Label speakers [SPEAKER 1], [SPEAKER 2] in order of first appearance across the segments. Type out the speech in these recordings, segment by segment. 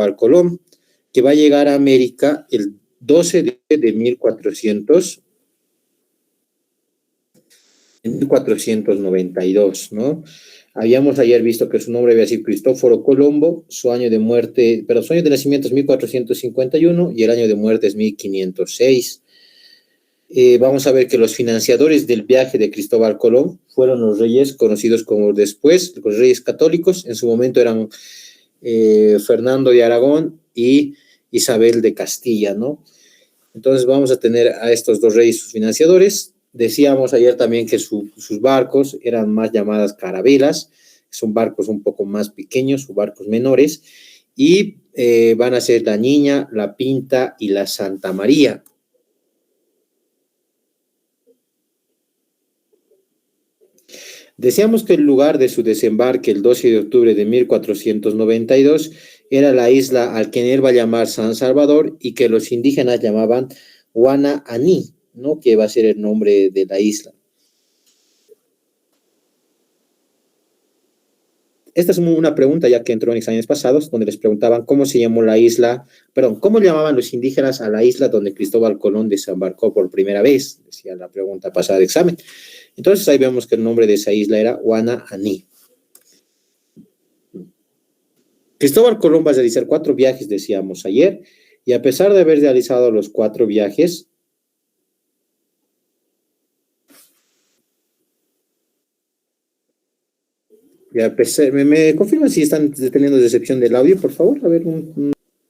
[SPEAKER 1] Cristóbal Colón, que va a llegar a América el 12 de 1492, ¿no? Habíamos ayer visto que su nombre había sido Cristóforo Colombo, su año de muerte, pero su año de nacimiento es 1451 y el año de muerte es 1506. Vamos a ver que los financiadores del viaje de Cristóbal Colón fueron los reyes conocidos como después, los reyes católicos. En su momento eran Fernando de Aragón y Isabel de Castilla, ¿no? Entonces vamos a tener a estos dos reyes sus financiadores. Decíamos ayer también que sus barcos eran más llamadas carabelas, son barcos un poco más pequeños o barcos menores, y van a ser la Niña, la Pinta y la Santa María. Decíamos que el lugar de su desembarque el 12 de octubre de 1492 era la isla al que él va a llamar San Salvador y que los indígenas llamaban Guana Aní, ¿no? Que va a ser el nombre de la isla. Esta es una pregunta ya que entró en exámenes pasados, donde les preguntaban cómo se llamó la isla, perdón, cómo llamaban los indígenas a la isla donde Cristóbal Colón desembarcó por primera vez, decía la pregunta pasada de examen. Entonces ahí vemos que el nombre de esa isla era Guana Aní. Cristóbal Colón va a realizar 4 viajes, decíamos ayer, y a pesar de haber realizado los 4 viajes, ¿me confirman si están teniendo decepción del audio, por favor? A ver,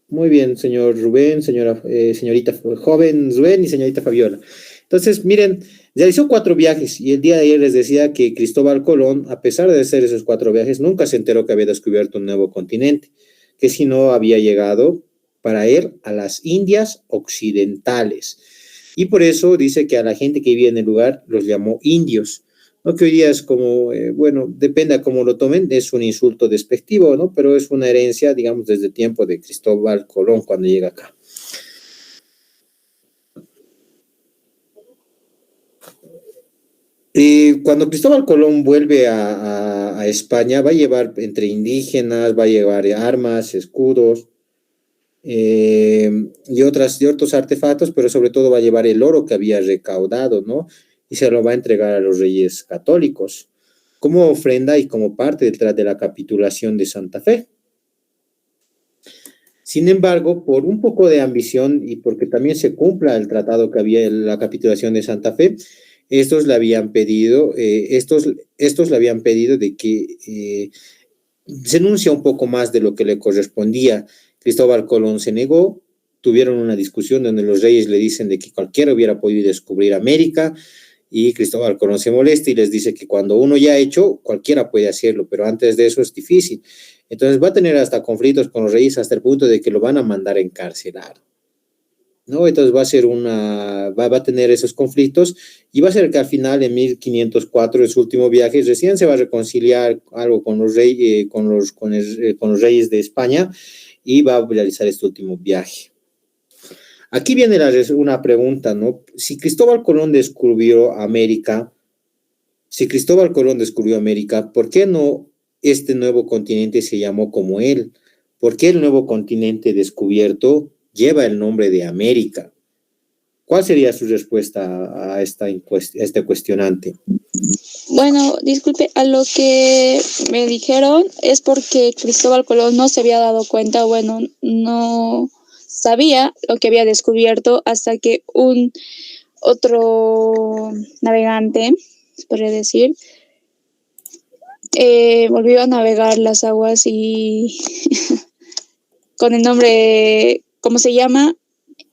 [SPEAKER 1] muy bien, señor Rubén, señorita joven Rubén y señorita Fabiola. Entonces, miren, realizó 4 viajes y el día de ayer les decía que Cristóbal Colón, a pesar de hacer esos 4 viajes, nunca se enteró que había descubierto un nuevo continente, que si no había llegado para él a las Indias occidentales. Y por eso dice que a la gente que vivía en el lugar los llamó indios, ¿no? Que hoy día es como, bueno, depende a cómo lo tomen, es un insulto despectivo, ¿no? Pero es una herencia, digamos, desde el tiempo de Cristóbal Colón cuando llega acá. Cuando Cristóbal Colón vuelve a España, va a llevar entre indígenas, va a llevar armas, escudos y otros artefactos, pero sobre todo va a llevar el oro que había recaudado, ¿no? Y se lo va a entregar a los reyes católicos como ofrenda y como parte detrás de la capitulación de Santa Fe. Sin embargo, por un poco de ambición y porque también se cumpla el tratado que había en la capitulación de Santa Fe, estos le habían pedido de que se enuncia un poco más de lo que le correspondía. Cristóbal Colón se negó, tuvieron una discusión donde los reyes le dicen de que cualquiera hubiera podido descubrir América, y Cristóbal Colón se molesta y les dice que cuando uno ya ha hecho, cualquiera puede hacerlo, pero antes de eso es difícil. Entonces va a tener hasta conflictos con los reyes hasta el punto de que lo van a mandar a encarcelar, ¿no? Entonces va a tener esos conflictos y va a ser que al final en 1504, en su último viaje, recién se va a reconciliar algo con los reyes de España y va a realizar este último viaje. Aquí viene una pregunta, ¿no? Si Cristóbal Colón descubrió América, ¿por qué no este nuevo continente se llamó como él? ¿Por qué el nuevo continente descubierto lleva el nombre de América? ¿Cuál sería su respuesta a este cuestionante?
[SPEAKER 2] Bueno, disculpe, a lo que me dijeron es porque Cristóbal Colón no se había dado cuenta, bueno, no sabía lo que había descubierto hasta que otro navegante, se podría decir, volvió a navegar las aguas y con el nombre, ¿cómo se llama?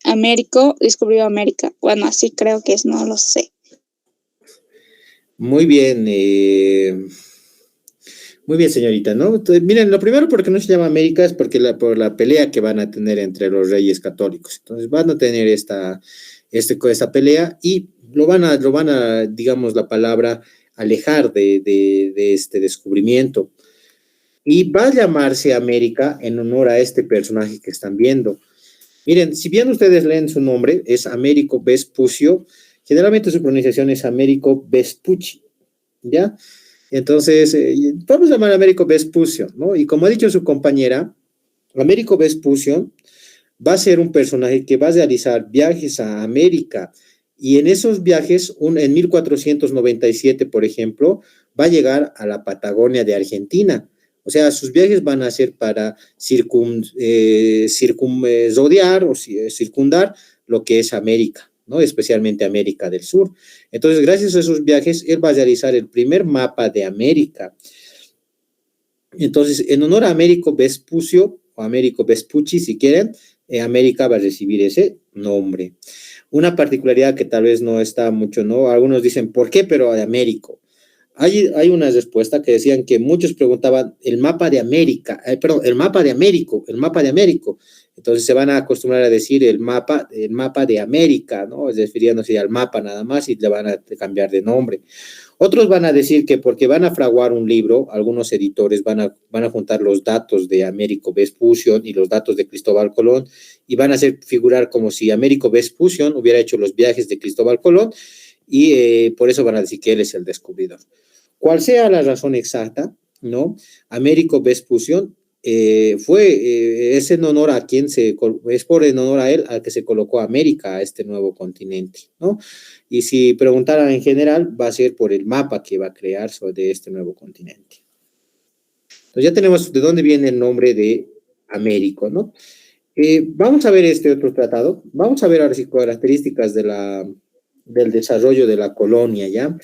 [SPEAKER 2] Américo, descubrió América. Bueno, así creo que es, no lo sé.
[SPEAKER 1] Muy bien, señorita, ¿no? Entonces, miren, lo primero porque no se llama América es porque por la pelea que van a tener entre los reyes católicos. Entonces van a tener esta pelea y lo van a, digamos, la palabra, alejar de este descubrimiento. Y va a llamarse América en honor a este personaje que están viendo. Miren, si bien ustedes leen su nombre, es Américo Vespucio, generalmente su pronunciación es Américo Vespucci, ¿ya? Entonces, vamos a llamar a Américo Vespucio, ¿no? Y como ha dicho su compañera, Américo Vespucio va a ser un personaje que va a realizar viajes a América y en esos viajes, en 1497, por ejemplo, va a llegar a la Patagonia de Argentina. O sea, sus viajes van a ser para rodear o circundar lo que es América, ¿no? Especialmente América del Sur. Entonces, gracias a esos viajes, él va a realizar el primer mapa de América. Entonces, en honor a Américo Vespucio, o Américo Vespucci, si quieren, América va a recibir ese nombre. Una particularidad que tal vez no está mucho, ¿no? Algunos dicen, ¿por qué? Pero de Américo. Hay una respuesta que decían que muchos preguntaban el mapa de América, perdón, el mapa de Américo, el mapa de Américo. Entonces se van a acostumbrar a decir el mapa de América, ¿no? Refiriéndose al mapa nada más y le van a cambiar de nombre. Otros van a decir que porque van a fraguar un libro, algunos editores van a juntar los datos de Américo Vespucio y los datos de Cristóbal Colón y van a hacer figurar como si Américo Vespucio hubiera hecho los viajes de Cristóbal Colón y por eso van a decir que él es el descubridor. Cual sea la razón exacta, ¿no? Américo Vespucio es en honor a es por en honor a él al que se colocó América, a este nuevo continente, ¿no? Y si preguntaran en general, va a ser por el mapa que va a crear de este nuevo continente. Entonces ya tenemos de dónde viene el nombre de Américo, ¿no? Vamos a ver este otro tratado, vamos a ver ahora sí características del desarrollo de la colonia, ¿ya?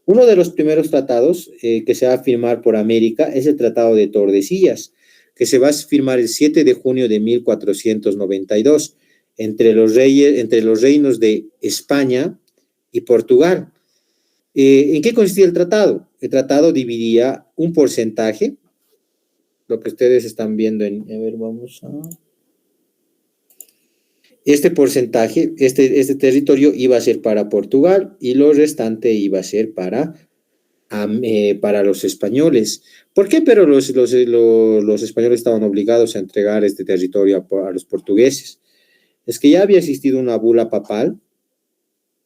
[SPEAKER 1] Uno de los primeros tratados que se va a firmar por América es el Tratado de Tordesillas, que se va a firmar el 7 de junio de 1492 entre los reinos de España y Portugal. ¿En qué consistía el tratado? El tratado dividía un porcentaje, lo que ustedes están viendo a ver, vamos a... Este porcentaje, este territorio iba a ser para Portugal y lo restante iba a ser para los españoles. ¿Por qué? Pero los españoles estaban obligados a entregar este territorio a los portugueses. Es que ya había existido una bula papal,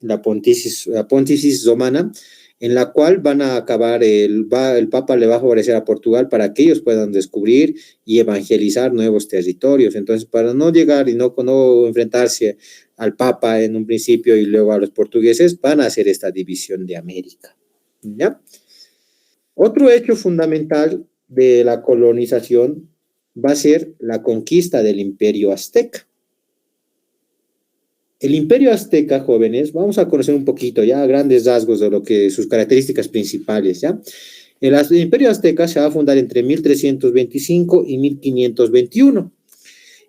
[SPEAKER 1] la Pontificis Romana, en la cual van a acabar, el Papa le va a favorecer a Portugal para que ellos puedan descubrir y evangelizar nuevos territorios. Entonces, para no llegar y no enfrentarse al Papa en un principio y luego a los portugueses, van a hacer esta división de América, ¿ya? Otro hecho fundamental de la colonización va a ser la conquista del Imperio Azteca. El Imperio Azteca, jóvenes, vamos a conocer un poquito, ya, a grandes rasgos de sus características principales, ¿ya? El Imperio Azteca se va a fundar entre 1325 y 1521.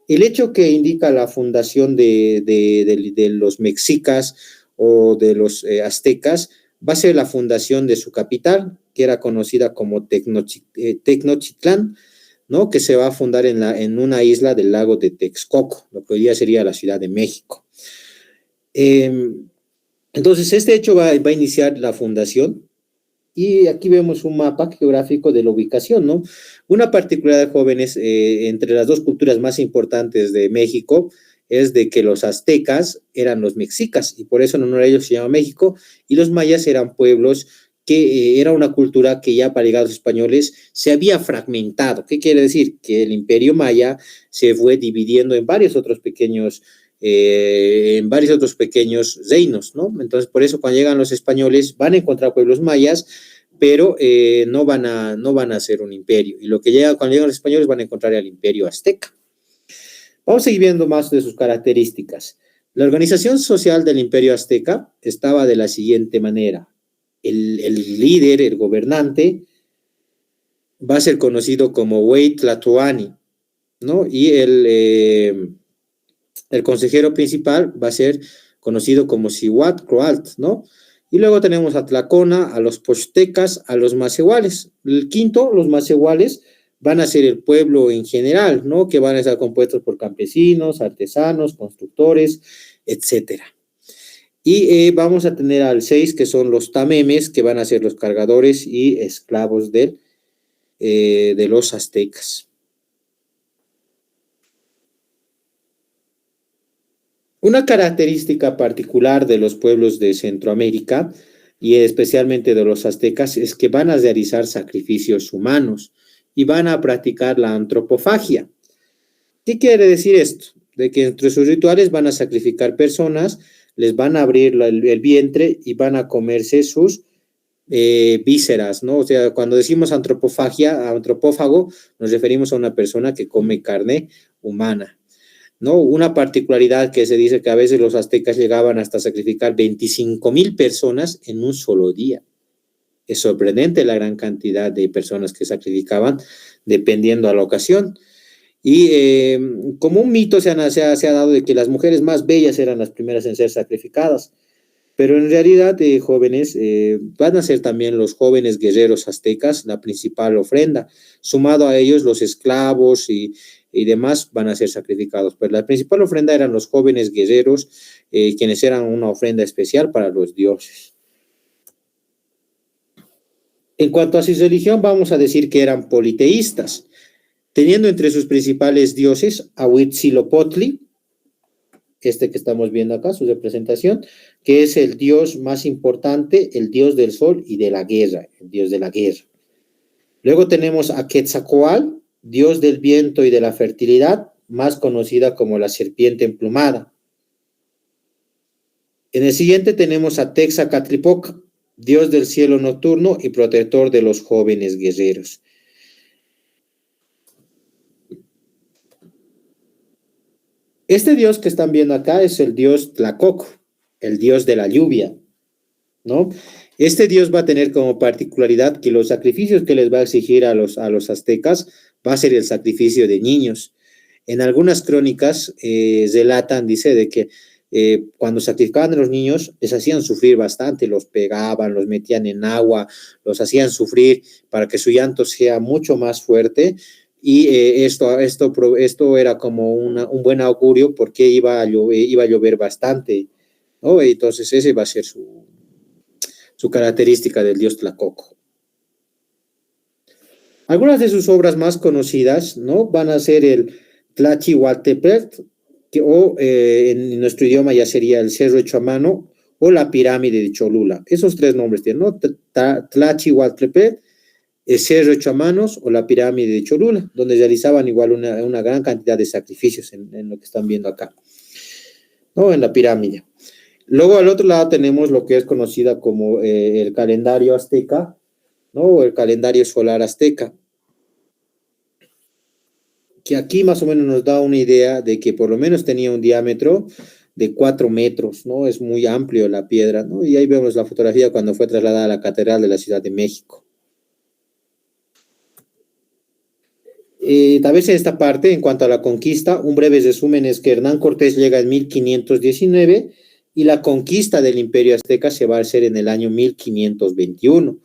[SPEAKER 1] El hecho que indica la fundación de los mexicas o de los aztecas va a ser la fundación de su capital, que era conocida como Tenochtitlán, ¿no? Que se va a fundar en una isla del lago de Texcoco, lo que hoy día sería la Ciudad de México. Entonces, este hecho va a iniciar la fundación y aquí vemos un mapa geográfico de la ubicación, ¿no? Una particularidad, jóvenes, entre las dos culturas más importantes de México es de que los aztecas eran los mexicas y por eso en honor a ellos se llama México y los mayas eran pueblos que era una cultura que ya para llegar a los españoles se había fragmentado. ¿Qué quiere decir? Que el imperio maya se fue dividiendo en varios otros pequeños reinos, ¿no? Entonces, por eso cuando llegan los españoles van a encontrar pueblos mayas, pero no van a ser un imperio. Y cuando llegan los españoles van a encontrar el imperio azteca. Vamos a seguir viendo más de sus características. La organización social del imperio azteca estaba de la siguiente manera. El líder, el gobernante, va a ser conocido como Huey Tlatoani, ¿no? Y el consejero principal va a ser conocido como Cihuatl, ¿no? Y luego tenemos a Tlacona, a los pochtecas, a los macehuales. El quinto, los macehuales, van a ser el pueblo en general, ¿no? Que van a estar compuestos por campesinos, artesanos, constructores, etcétera. Y vamos a tener al 6, que son los tamemes, que van a ser los cargadores y esclavos de los aztecas. Una característica particular de los pueblos de Centroamérica y especialmente de los aztecas es que van a realizar sacrificios humanos y van a practicar la antropofagia. ¿Qué quiere decir esto? De que entre sus rituales van a sacrificar personas, les van a abrir el vientre y van a comerse sus vísceras, ¿no? O sea, cuando decimos antropofagia, antropófago, nos referimos a una persona que come carne humana, ¿no? Una particularidad que se dice que a veces los aztecas llegaban hasta sacrificar 25,000 personas en un solo día. Es sorprendente la gran cantidad de personas que sacrificaban dependiendo a la ocasión. Y como un mito se ha dado de que las mujeres más bellas eran las primeras en ser sacrificadas, pero en realidad, jóvenes, van a ser también los jóvenes guerreros aztecas la principal ofrenda. Sumado a ellos, los esclavos y demás van a ser sacrificados. Pero la principal ofrenda eran los jóvenes guerreros, quienes eran una ofrenda especial para los dioses. En cuanto a su religión, vamos a decir que eran politeístas, teniendo entre sus principales dioses a Huitzilopochtli, este que estamos viendo acá, su representación, que es el dios más importante, el dios del sol y de la guerra, el dios de la guerra. Luego tenemos a Quetzalcóatl, dios del viento y de la fertilidad, más conocida como la serpiente emplumada. En el siguiente tenemos a Texacatlipoca, dios del cielo nocturno y protector de los jóvenes guerreros. Este dios que están viendo acá es el dios Tlacoco, el dios de la lluvia, ¿no? Este dios va a tener como particularidad que los sacrificios que les va a exigir a los aztecas va a ser el sacrificio de niños. En algunas crónicas relatan, dice, de que cuando sacrificaban a los niños les hacían sufrir bastante, los pegaban, los metían en agua, los hacían sufrir para que su llanto sea mucho más fuerte. Y esto era como un buen augurio porque iba a llover bastante, ¿no? Entonces ese va a ser su característica del dios Tlacoco. Algunas de sus obras más conocidas, ¿no? Van a ser el Tlachihualtepetl, o en nuestro idioma ya sería el Cerro Hecho a Mano, o la Pirámide de Cholula. Esos tres nombres tienen, ¿no? Tlachihualtepetl, el Cerro Hecho a Manos o la Pirámide de Cholula, donde realizaban igual una gran cantidad de sacrificios en lo que están viendo acá, ¿no? En la pirámide. Luego al otro lado tenemos lo que es conocida como el calendario azteca, ¿no? O el calendario solar azteca, que aquí más o menos nos da una idea de que por lo menos tenía un diámetro de 4 metros, ¿no? Es muy amplio la piedra, ¿no? Y ahí vemos la fotografía cuando fue trasladada a la Catedral de la Ciudad de México. Tal vez en esta parte, en cuanto a la conquista, un breve resumen es que Hernán Cortés llega en 1519 y la conquista del Imperio Azteca se va a hacer en el año 1521.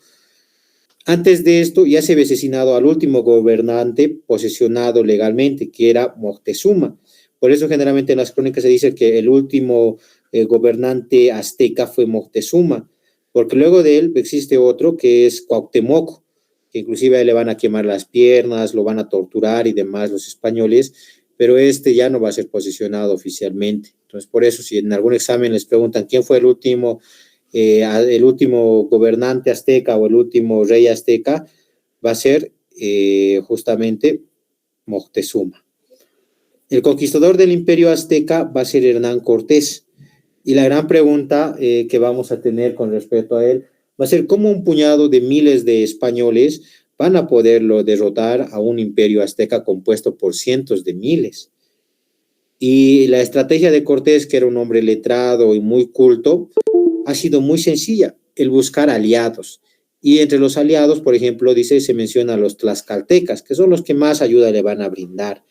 [SPEAKER 1] Antes de esto ya se había asesinado al último gobernante posesionado legalmente, que era Moctezuma. Por eso generalmente en las crónicas se dice que el último gobernante azteca fue Moctezuma, porque luego de él existe otro que es Cuauhtémoc, que inclusive le van a quemar las piernas, lo van a torturar y demás los españoles, pero este ya no va a ser posicionado oficialmente. Entonces, por eso, si en algún examen les preguntan quién fue el último gobernante azteca o el último rey azteca, va a ser justamente Moctezuma. El conquistador del imperio azteca va a ser Hernán Cortés. Y la gran pregunta que vamos a tener con respecto a él va a ser cómo un puñado de miles de españoles van a poderlo derrotar a un imperio azteca compuesto por cientos de miles. Y la estrategia de Cortés, que era un hombre letrado y muy culto, ha sido muy sencilla, el buscar aliados. Y entre los aliados, por ejemplo, se menciona a los tlaxcaltecas, que son los que más ayuda le van a brindar,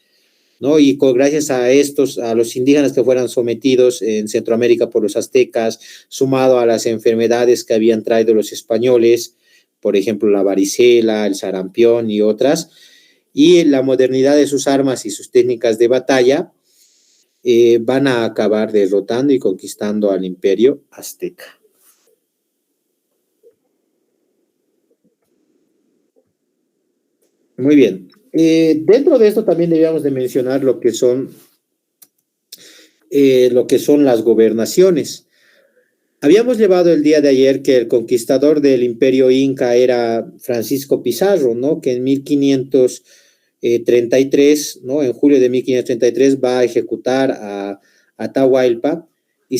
[SPEAKER 1] ¿no? Y gracias a a los indígenas que fueran sometidos en Centroamérica por los aztecas, sumado a las enfermedades que habían traído los españoles, por ejemplo, la varicela, el sarampión y otras, y la modernidad de sus armas y sus técnicas de batalla, van a acabar derrotando y conquistando al imperio azteca. Muy bien. Dentro de esto también debíamos de mencionar lo que son las gobernaciones. Habíamos llevado el día de ayer que el conquistador del imperio inca era Francisco Pizarro, ¿no? Que en 1500 1533, ¿no? En julio de 1533 va a ejecutar a Atahualpa y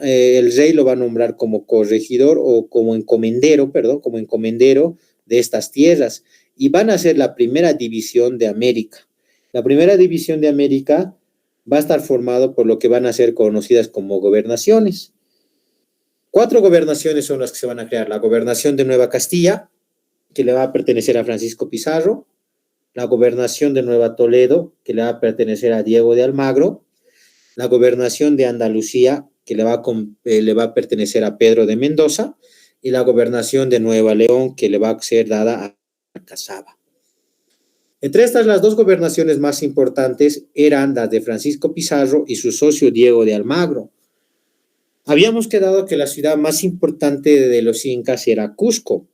[SPEAKER 1] el rey lo va a nombrar como corregidor o como encomendero, perdón, como encomendero de estas tierras y van a ser la primera división de América. La primera división de América va a estar formado por lo que van a ser conocidas como gobernaciones. 4 gobernaciones son las que se van a crear. La gobernación de Nueva Castilla, que le va a pertenecer a Francisco Pizarro, la gobernación de Nueva Toledo, que le va a pertenecer a Diego de Almagro, la gobernación de Andalucía, que le va a pertenecer a Pedro de Mendoza, y la gobernación de Nueva León, que le va a ser dada a Cazaba. Entre estas, las 2 gobernaciones más importantes eran las de Francisco Pizarro y su socio Diego de Almagro. Habíamos quedado que la ciudad más importante de los incas era Cusco.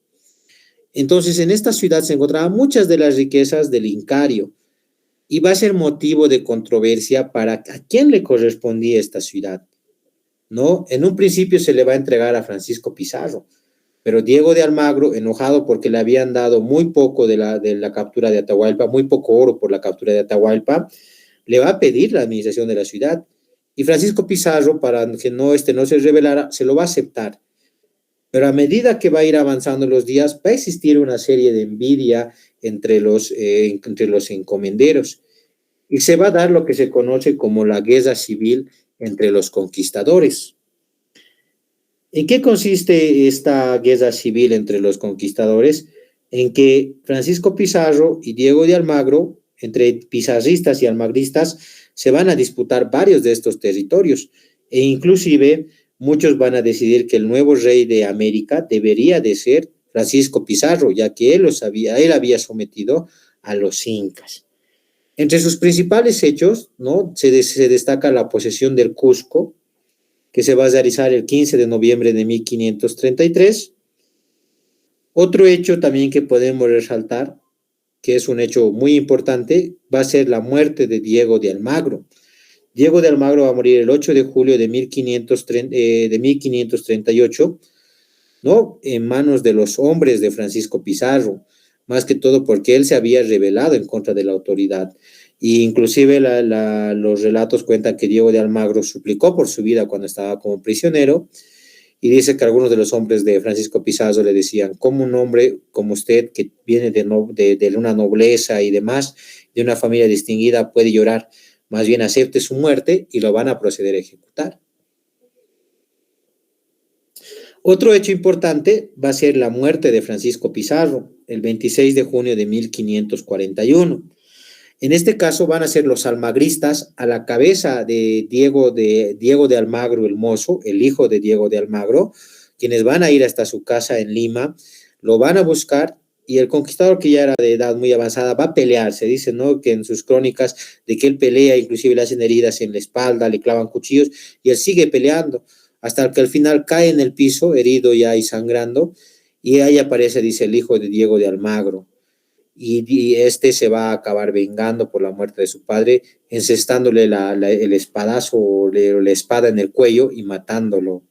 [SPEAKER 1] Entonces, en esta ciudad se encontraban muchas de las riquezas del Incario y va a ser motivo de controversia para a quién le correspondía esta ciudad, ¿no? En un principio se le va a entregar a Francisco Pizarro, pero Diego de Almagro, enojado porque le habían dado muy poco de la captura de Atahualpa, muy poco oro por la captura de Atahualpa, le va a pedir la administración de la ciudad. Y Francisco Pizarro, para que no se rebelara, se lo va a aceptar. Pero a medida que va a ir avanzando los días, va a existir una serie de envidia entre los encomenderos y se va a dar lo que se conoce como la guerra civil entre los conquistadores. ¿En qué consiste esta guerra civil entre los conquistadores? En que Francisco Pizarro y Diego de Almagro, entre pizarristas y almagristas, se van a disputar varios de estos territorios e inclusive muchos van a decidir que el nuevo rey de América debería de ser Francisco Pizarro, ya que él había sometido a los incas. Entre sus principales hechos, ¿no? se destaca la posesión del Cusco, que se va a realizar el 15 de noviembre de 1533. Otro hecho también que podemos resaltar, que es un hecho muy importante, va a ser la muerte de Diego de Almagro. Diego de Almagro va a morir el 8 de julio de 1538, ¿no? En manos de los hombres de Francisco Pizarro, más que todo porque él se había rebelado en contra de la autoridad. Y inclusive los relatos cuentan que Diego de Almagro suplicó por su vida cuando estaba como prisionero y dice que algunos de los hombres de Francisco Pizarro le decían, ¿cómo un hombre como usted que viene de una nobleza y demás, de una familia distinguida, puede llorar? Más bien acepte su muerte y lo van a proceder a ejecutar. Otro hecho importante va a ser la muerte de Francisco Pizarro, el 26 de junio de 1541. En este caso van a ser los almagristas a la cabeza de Diego de Almagro el Mozo, el hijo de Diego de Almagro, quienes van a ir hasta su casa en Lima, lo van a buscar y el conquistador, que ya era de edad muy avanzada, va a pelear. Se dice, ¿no?, que en sus crónicas de que él pelea, inclusive le hacen heridas en la espalda, le clavan cuchillos y él sigue peleando hasta que al final cae en el piso, herido ya y sangrando, y ahí aparece, dice, el hijo de Diego de Almagro. Y este se va a acabar vengando por la muerte de su padre, encestándole el espadazo o la espada en el cuello y matándolo.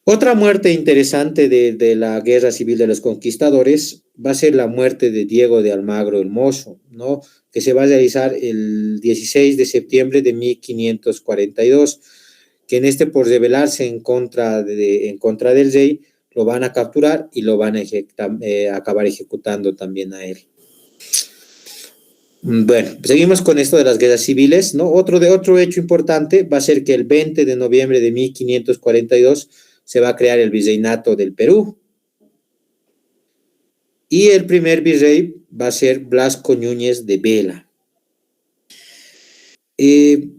[SPEAKER 1] Otra muerte interesante de la guerra civil de los conquistadores va a ser la muerte de Diego de Almagro el Mozo, ¿no?, que se va a realizar el 16 de septiembre de 1542, que en este, por rebelarse en contra del rey, lo van a capturar y lo van a acabar ejecutando también a él. Bueno, seguimos con esto de las guerras civiles, ¿no? Otro hecho importante va a ser que el 20 de noviembre de 1542 se va a crear el virreinato del Perú. Y el primer virrey va a ser Blasco Núñez de Vela.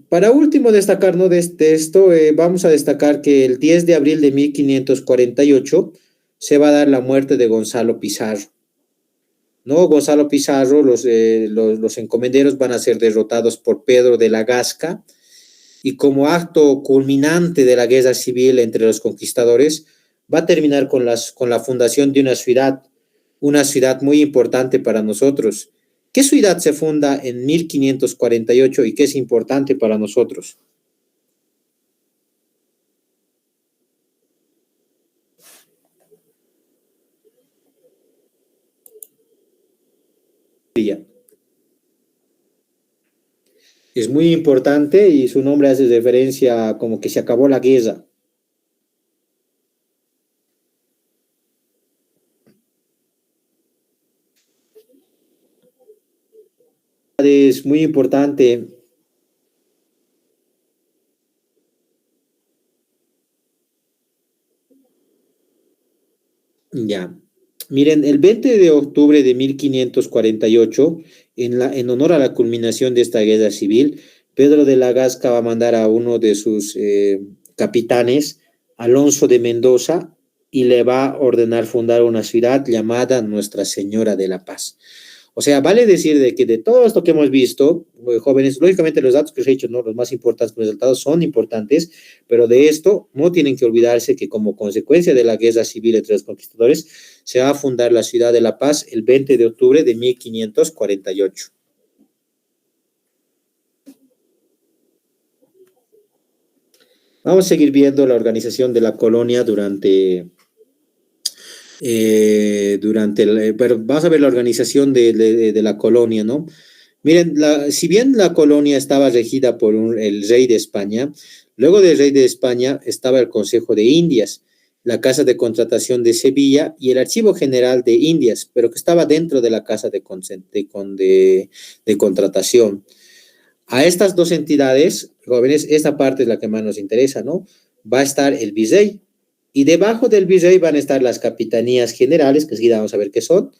[SPEAKER 1] Para último destacar, ¿no?, de esto, vamos a destacar que el 10 de abril de 1548 se va a dar la muerte de Gonzalo Pizarro. ¿No? Gonzalo Pizarro, los encomenderos van a ser derrotados por Pedro de la Gasca, y como acto culminante de la guerra civil entre los conquistadores, va a terminar con la fundación de una ciudad muy importante para nosotros. ¿Qué ciudad se funda en 1548 y qué es importante para nosotros? Es muy importante y su nombre hace referencia a como que se acabó la guerra. Es muy importante. Ya. Miren, el 20 de octubre de 1548, en honor a la culminación de esta guerra civil, Pedro de la Gasca va a mandar a uno de sus capitanes, Alonso de Mendoza, y le va a ordenar fundar una ciudad llamada Nuestra Señora de la Paz. O sea, vale decir de que de todo esto que hemos visto, jóvenes, lógicamente los datos que os he dicho, ¿no? Los más importantes, los resultados son importantes, pero de esto no tienen que olvidarse que como consecuencia de la guerra civil entre los conquistadores, se va a fundar la ciudad de La Paz el 20 de octubre de 1548. Vamos a seguir viendo la organización de la colonia pero vamos a ver la organización de la colonia, ¿no? Miren, si bien la colonia estaba regida por el rey de España, luego del rey de España estaba el Consejo de Indias, la Casa de Contratación de Sevilla y el Archivo General de Indias, pero que estaba dentro de la Casa de Contratación. A estas dos entidades, jóvenes, esta parte es la que más nos interesa, ¿no? Va a estar el virrey y debajo del virrey van a estar las capitanías generales, que enseguida vamos a ver qué son,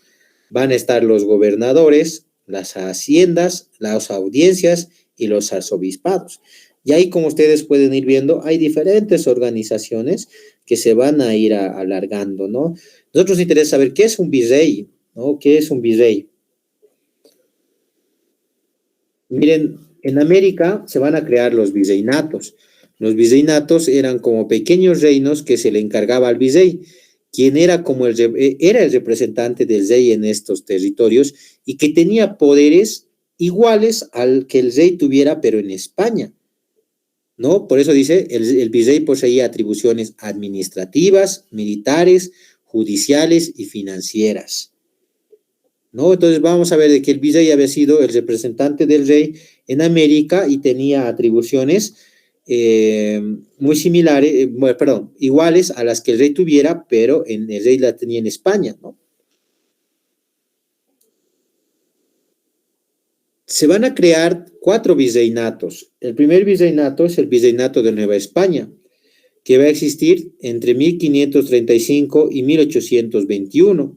[SPEAKER 1] van a estar los gobernadores, las haciendas, las audiencias y los arzobispados. Y ahí, como ustedes pueden ir viendo, hay diferentes organizaciones que se van a ir alargando, ¿no? Nosotros nos interesa saber qué es un virrey, ¿no? ¿Qué es un virrey? Miren, en América se van a crear los virreinatos. Los virreinatos eran como pequeños reinos que se le encargaba al virrey, quien era como era el representante del rey en estos territorios y que tenía poderes iguales al que el rey tuviera, pero en España, ¿no? Por eso dice, el virrey poseía atribuciones administrativas, militares, judiciales y financieras. ¿No? Entonces vamos a ver de que el virrey había sido el representante del rey en América y tenía atribuciones muy similares, bueno, perdón, iguales a las que el rey tuviera, pero el rey la tenía en España, ¿no? Se van a crear 4 virreinatos. El primer virreinato es el virreinato de Nueva España, que va a existir entre 1535 y 1821.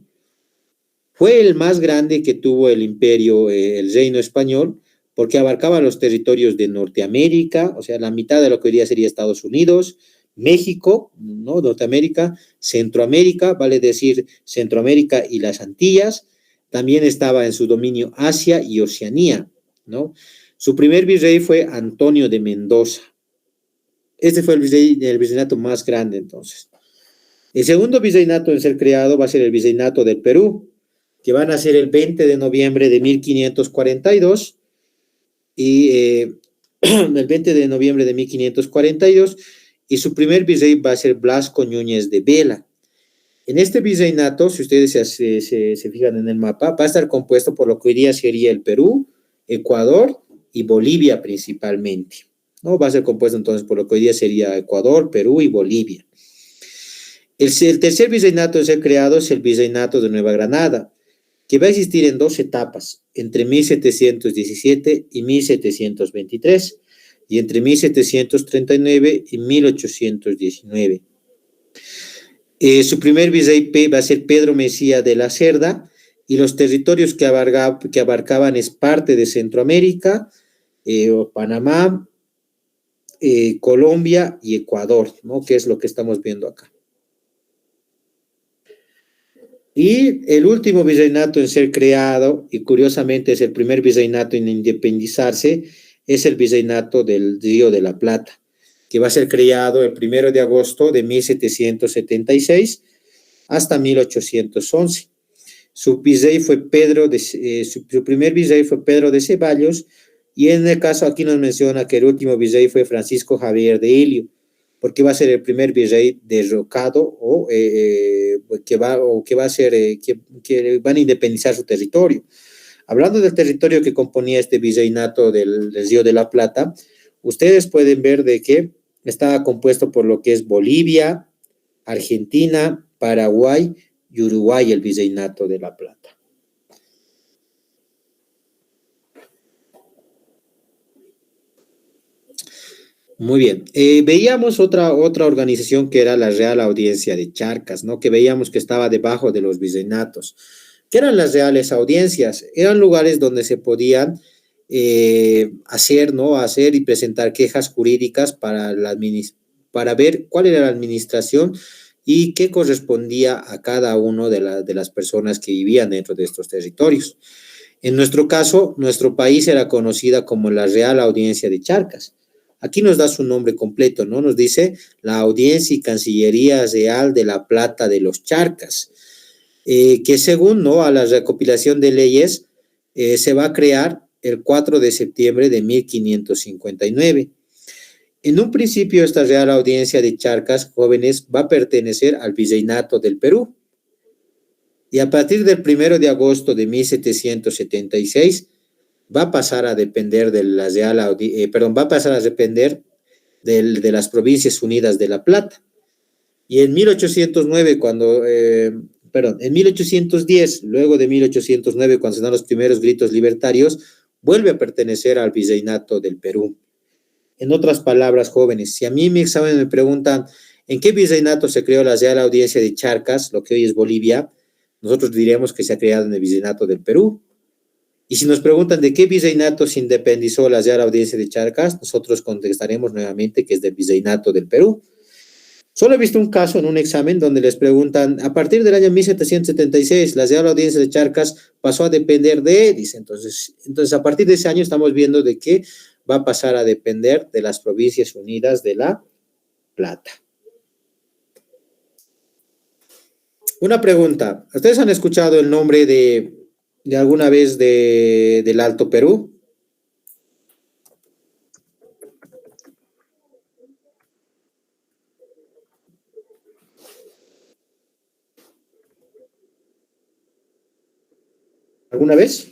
[SPEAKER 1] Fue el más grande que tuvo el imperio, el reino español, porque abarcaba los territorios de Norteamérica, o sea, la mitad de lo que hoy día sería Estados Unidos, México, ¿no? Norteamérica, Centroamérica, vale decir Centroamérica y las Antillas, también estaba en su dominio Asia y Oceanía, ¿no? Su primer virrey fue Antonio de Mendoza. Este fue el virreinato más grande entonces. El segundo virreinato en ser creado va a ser el virreinato del Perú, que van a ser el 20 de noviembre de 1542 y el 20 de noviembre de 1542 y su primer virrey va a ser Blasco Núñez de Vela. En este virreinato, si ustedes se fijan en el mapa, va a estar compuesto por lo que hoy día sería el Perú, Ecuador y Bolivia principalmente, ¿no? Va a ser compuesto entonces por lo que hoy día sería Ecuador, Perú y Bolivia. El tercer virreinato en ser creado es el virreinato de Nueva Granada, que va a existir en 2 etapas, entre 1717 y 1723, y entre 1739 y 1819. Su primer virrey va a ser Pedro Mesía de la Cerda, y los territorios que abarcaban es parte de Centroamérica, Panamá, Colombia y Ecuador, ¿no? Que es lo que estamos viendo acá. Y el último virreinato en ser creado, y curiosamente es el primer virreinato en independizarse, es el virreinato del Río de la Plata, que va a ser creado el 1 de agosto de 1776 hasta 1811. Su primer virrey fue Pedro de Ceballos, y en el caso aquí nos menciona que el último virrey fue Francisco Javier de Ilio, porque va a ser el primer virrey derrocado que van a independizar su territorio. Hablando del territorio que componía este virreinato del Río de la Plata, ustedes pueden ver de que estaba compuesto por lo que es Bolivia, Argentina, Paraguay y Uruguay, el virreinato de la Plata. Muy bien. Veíamos otra organización que era la Real Audiencia de Charcas, ¿no? Que veíamos que estaba debajo de los virreinatos. ¿Qué eran las reales audiencias? Eran lugares donde se podían hacer, ¿no? Hacer y presentar quejas jurídicas para ver cuál era la administración y qué correspondía a cada uno de las personas que vivían dentro de estos territorios. En nuestro caso, nuestro país era conocida como la Real Audiencia de Charcas. Aquí nos da su nombre completo, ¿no? Nos dice la Audiencia y Cancillería Real de la Plata de los Charcas, que según, ¿no? A la recopilación de leyes, se va a crear el 4 de septiembre de 1559. En un principio, esta Real Audiencia de Charcas, jóvenes, va a pertenecer al Virreinato del Perú. Y a partir del 1 de agosto de 1776, va a pasar a depender de la va a pasar a depender de las Provincias Unidas de La Plata. Y en 1809, en 1810, luego de 1809, cuando se dan los primeros gritos libertarios, vuelve a pertenecer al Virreinato del Perú. En otras palabras, jóvenes, si a mí en mi examen me preguntan en qué virreinato se creó la Real Audiencia de Charcas, lo que hoy es Bolivia, nosotros diríamos que se ha creado en el Virreinato del Perú. Y si nos preguntan de qué virreinato se independizó la Real Audiencia de Charcas, nosotros contestaremos nuevamente que es del Virreinato del Perú. Solo he visto un caso en un examen donde les preguntan, a partir del año 1776, la Real Audiencia de Charcas pasó a depender dice, entonces a partir de ese año estamos viendo de que va a pasar a depender de las Provincias Unidas de La Plata. Una pregunta, ¿ustedes han escuchado el nombre de alguna vez del Alto Perú? ¿Alguna vez?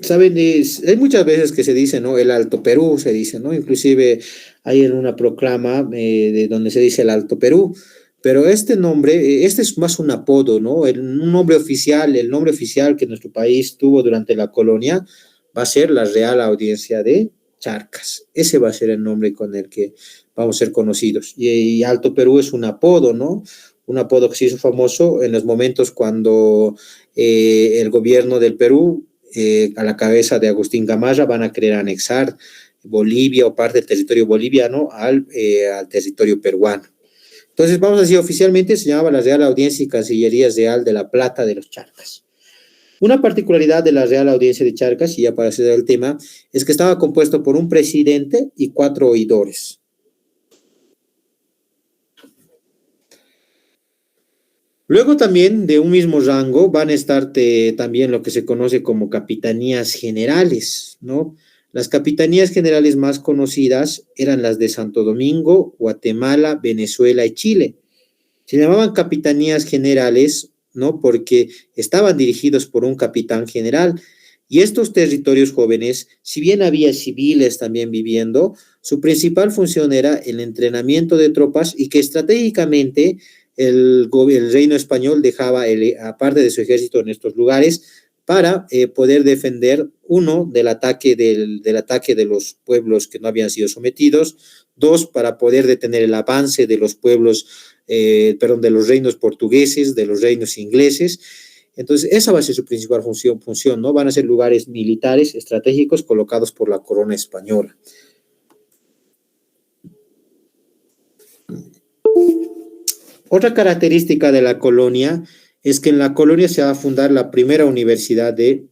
[SPEAKER 1] Saben, hay muchas veces que se dice, ¿no? El Alto Perú se dice, ¿no? Inclusive hay en una proclama de donde se dice el Alto Perú, pero este nombre, este es más un apodo, ¿no? Un nombre oficial, el nombre oficial que nuestro país tuvo durante la colonia va a ser la Real Audiencia de Charcas. Ese va a ser el nombre con el que vamos a ser conocidos. Y Alto Perú es un apodo, ¿no? Un apodo que se hizo famoso en los momentos cuando el gobierno del Perú a la cabeza de Agustín Gamarra van a querer anexar Bolivia o parte del territorio boliviano al territorio peruano. Entonces, vamos a decir, oficialmente se llamaba la Real Audiencia y Cancillería Real de la Plata de los Charcas. Una particularidad de la Real Audiencia de Charcas, y ya para cerrar el tema, es que estaba compuesto por un presidente y 4 oidores. Luego también de un mismo rango van a estar también lo que se conoce como capitanías generales, ¿no? Las capitanías generales más conocidas eran las de Santo Domingo, Guatemala, Venezuela y Chile. Se llamaban capitanías generales, ¿no? Porque estaban dirigidos por un capitán general. Y estos territorios jóvenes, si bien había civiles también viviendo, su principal función era el entrenamiento de tropas y que estratégicamente el reino español dejaba, aparte de su ejército en estos lugares, para poder defender, uno, del ataque de los pueblos que no habían sido sometidos, dos, para poder detener el avance de los pueblos, de los reinos portugueses, de los reinos ingleses. Entonces, esa va a ser su principal función, ¿no? Van a ser lugares militares estratégicos colocados por la corona española. Otra característica de la colonia es que en la colonia se va a fundar la primera universidad de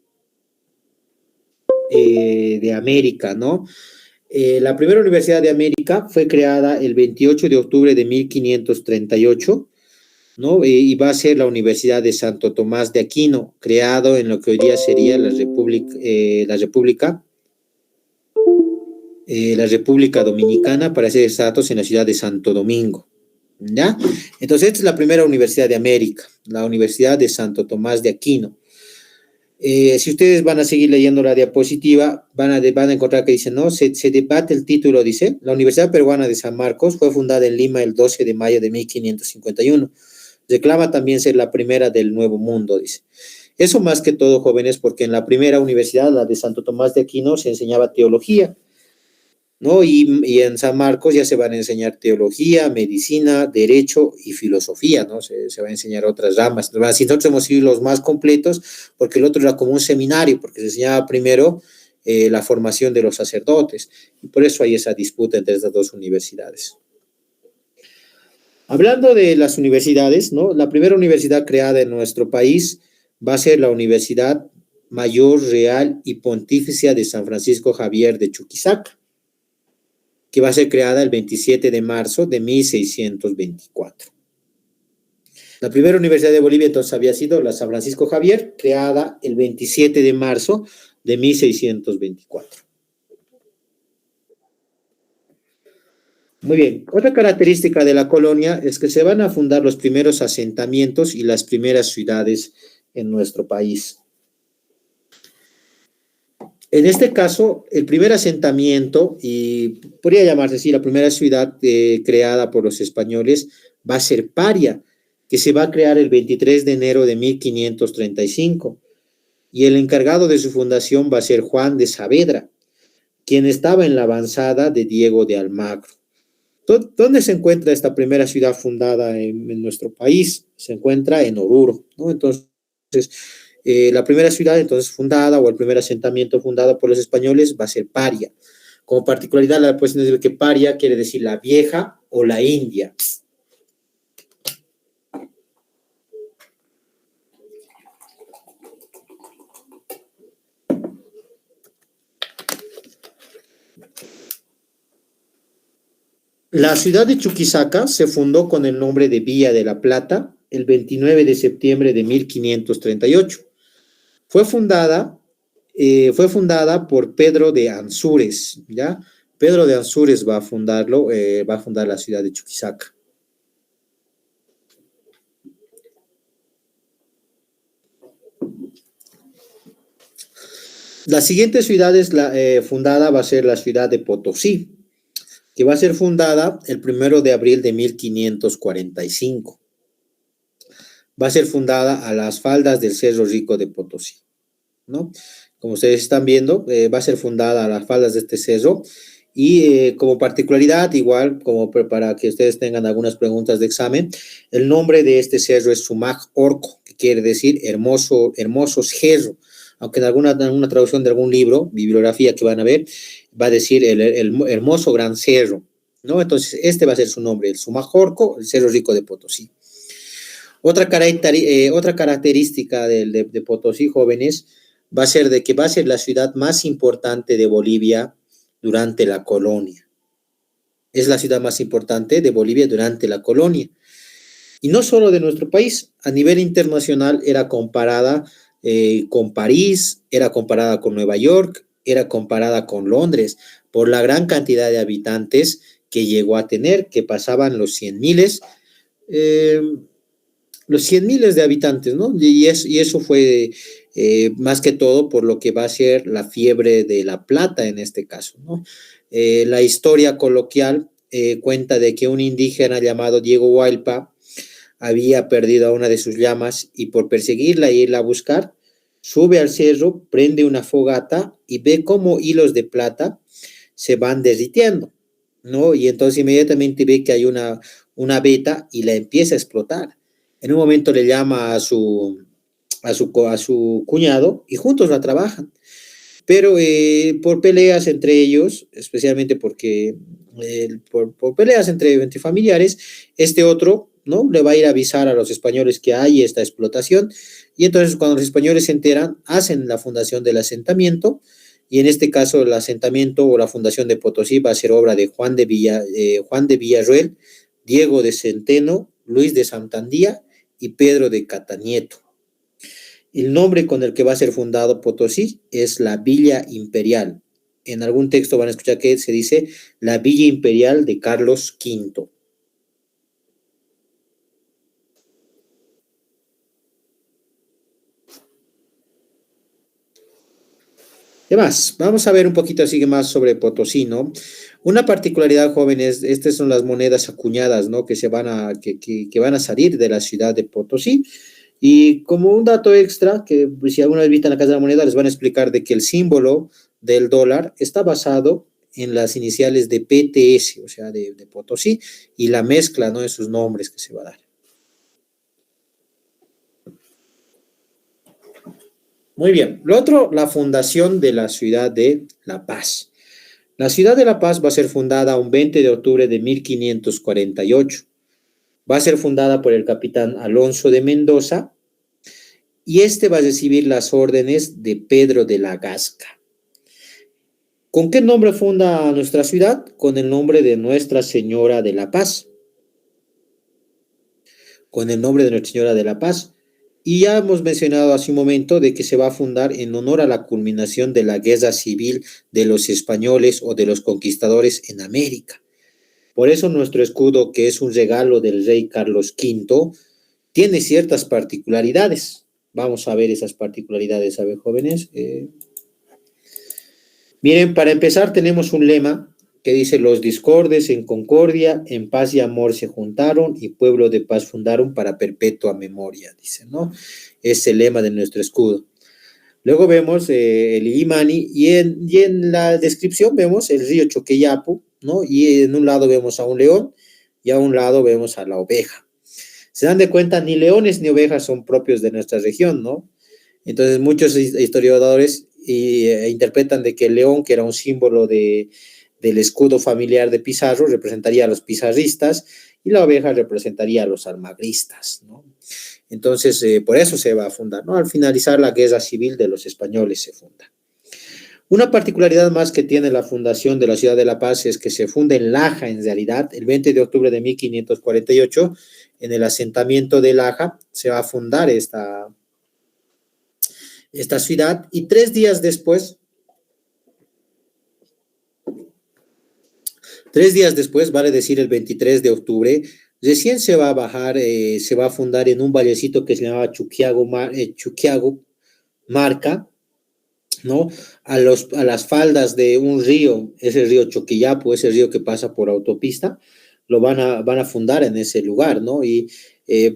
[SPEAKER 1] América, ¿no? La primera universidad de América fue creada el 28 de octubre de 1538, ¿no? Y va a ser la Universidad de Santo Tomás de Aquino, creado en lo que hoy día sería la República Dominicana, para ser exactos, en la ciudad de Santo Domingo. ¿Ya? Entonces, esta es la primera universidad de América, la Universidad de Santo Tomás de Aquino. Si ustedes van a seguir leyendo la diapositiva, van a encontrar que dice, ¿no? Se debate el título, dice, la Universidad Peruana de San Marcos fue fundada en Lima el 12 de mayo de 1551. Reclama también ser la primera del Nuevo Mundo, dice. Eso más que todo, jóvenes, porque en la primera universidad, la de Santo Tomás de Aquino, se enseñaba teología, ¿no? Y en San Marcos ya se van a enseñar teología, medicina, derecho y filosofía, ¿no? Se va a enseñar otras ramas. Si nosotros hemos sido los más completos, porque el otro era como un seminario, porque se enseñaba primero la formación de los sacerdotes, y por eso hay esa disputa entre estas dos universidades. Hablando de las universidades, ¿no? La primera universidad creada en nuestro país va a ser la Universidad Mayor Real y Pontificia de San Francisco Javier de Chuquisaca, que va a ser creada el 27 de marzo de 1624. La primera universidad de Bolivia entonces había sido la San Francisco Javier, creada el 27 de marzo de 1624. Muy bien, otra característica de la colonia es que se van a fundar los primeros asentamientos y las primeras ciudades en nuestro país. En este caso, el primer asentamiento, y podría llamarse así, la primera ciudad creada por los españoles, va a ser Paria, que se va a crear el 23 de enero de 1535. Y el encargado de su fundación va a ser Juan de Saavedra, quien estaba en la avanzada de Diego de Almagro. ¿Dónde se encuentra esta primera ciudad fundada en nuestro país? Se encuentra en Oruro, ¿no? Entonces, la primera ciudad entonces fundada o el primer asentamiento fundado por los españoles va a ser Paria. Como particularidad, la puedes decir que Paria quiere decir la vieja o la India. La ciudad de Chuquisaca se fundó con el nombre de Villa de la Plata el 29 de septiembre de 1538. Fue fundada por Pedro de Ansúrez, ¿ya? Pedro de Ansúrez va a fundar la ciudad de Chuquisaca. La siguiente ciudad fundada va a ser la ciudad de Potosí, que va a ser fundada el 1 de abril de 1545. Va a ser fundada a las faldas del Cerro Rico de Potosí, ¿no? Como ustedes están viendo, va a ser fundada a las faldas de este cerro y como particularidad, igual como para que ustedes tengan algunas preguntas de examen, el nombre de este cerro es Sumaj Orco, que quiere decir hermoso cerro, aunque en alguna traducción de algún libro, bibliografía que van a ver, va a decir el hermoso gran cerro, ¿no? Entonces, este va a ser su nombre, el Sumaj Orco, el Cerro Rico de Potosí. Otra característica de Potosí, jóvenes, va a ser de que va a ser la ciudad más importante de Bolivia durante la colonia. Es la ciudad más importante de Bolivia durante la colonia. Y no solo de nuestro país, a nivel internacional era comparada con París, era comparada con Nueva York, era comparada con Londres, por la gran cantidad de habitantes que llegó a tener, que pasaban los 100,000 de habitantes, ¿no? Y eso fue más que todo por lo que va a ser la fiebre de la plata en este caso, ¿no? La historia coloquial cuenta de que un indígena llamado Diego Hualpa había perdido a una de sus llamas y por perseguirla e irla a buscar, sube al cerro, prende una fogata y ve cómo hilos de plata se van derritiendo, ¿no? Y entonces inmediatamente ve que hay una veta y la empieza a explotar. En un momento le llama a su cuñado y juntos la trabajan. Pero por peleas entre ellos, especialmente porque por peleas entre familiares, este otro, ¿no? Le va a ir a avisar a los españoles que hay esta explotación. Y entonces cuando los españoles se enteran, hacen la fundación del asentamiento. Y en este caso el asentamiento o la fundación de Potosí va a ser obra de Juan de Villarroel, Diego de Centeno, Luis de Santandía y Pedro de Catanieto. El nombre con el que va a ser fundado Potosí es la Villa Imperial. En algún texto van a escuchar que se dice la Villa Imperial de Carlos V. ¿Qué más? Vamos a ver un poquito así más sobre Potosí, ¿no? Una particularidad, jóvenes, estas son las monedas acuñadas, ¿no? Que se van a, que van a salir de la ciudad de Potosí. Y como un dato extra, que pues, si alguna vez visitan la Casa de la Moneda, les van a explicar de que el símbolo del dólar está basado en las iniciales de PTS, o sea, de Potosí, y la mezcla, ¿no? De sus nombres que se va a dar. Muy bien. Lo otro, la fundación de la ciudad de La Paz. La ciudad de La Paz va a ser fundada un 20 de octubre de 1548. Va a ser fundada por el capitán Alonso de Mendoza y este va a recibir las órdenes de Pedro de la Gasca. ¿Con qué nombre funda nuestra ciudad? Con el nombre de Nuestra Señora de la Paz. Con el nombre de Nuestra Señora de la Paz. Y ya hemos mencionado hace un momento de que se va a fundar en honor a la culminación de la guerra civil de los españoles o de los conquistadores en América. Por eso nuestro escudo, que es un regalo del rey Carlos V, tiene ciertas particularidades. Vamos a ver esas particularidades, a ver, jóvenes. Miren, para empezar tenemos un lema que dice: los discordes en concordia, en paz y amor se juntaron y pueblo de paz fundaron para perpetua memoria, dice, ¿no? Es el lema de nuestro escudo. Luego vemos el Illimani y en la descripción vemos el río Choqueyapu, ¿no? Y en un lado vemos a un león y a un lado vemos a la oveja. Se dan de cuenta, ni leones ni ovejas son propios de nuestra región, ¿no? Entonces muchos historiadores interpretan de que el león, que era un símbolo del escudo familiar de Pizarro, representaría a los pizarristas y la oveja representaría a los almagristas, ¿no? Entonces, por eso se va a fundar, ¿no? Al finalizar la guerra civil de los españoles se funda. Una particularidad más que tiene la fundación de la ciudad de La Paz es que se funda en Laja, en realidad, el 20 de octubre de 1548, en el asentamiento de Laja, se va a fundar esta ciudad y 3 días después, vale decir el 23 de octubre, recién se va a bajar, se va a fundar en un vallecito que se llamaba Chuquiago Marca, ¿no? A las faldas de un río, ese río Choquillapo, ese río que pasa por autopista, van a fundar en ese lugar, ¿no? Y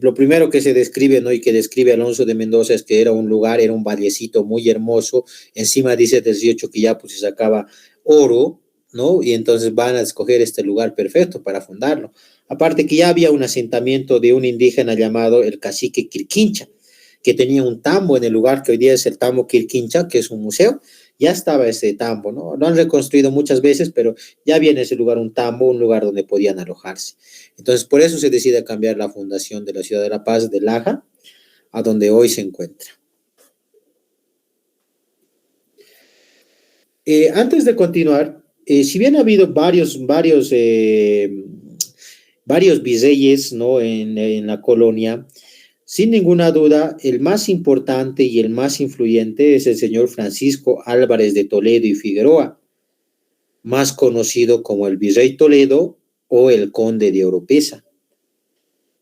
[SPEAKER 1] lo primero que se describe, ¿no? Y que describe Alonso de Mendoza es que era un lugar, era un vallecito muy hermoso, encima dice del río Choquillapo se sacaba oro, ¿no? Y entonces van a escoger este lugar perfecto para fundarlo. Aparte que ya había un asentamiento de un indígena llamado el cacique Quirquincha, que tenía un tambo en el lugar que hoy día es el tambo Quirquincha, que es un museo. Ya estaba ese tambo, ¿no? Lo han reconstruido muchas veces, pero ya había en ese lugar un tambo, un lugar donde podían alojarse. Entonces, por eso se decide cambiar la fundación de la ciudad de La Paz de Laja a donde hoy se encuentra. Antes de continuar, si bien ha habido varios virreyes, ¿no? En la colonia, sin ninguna duda, el más importante y el más influyente es el señor Francisco Álvarez de Toledo y Figueroa, más conocido como el Virrey Toledo o el Conde de Oropesa.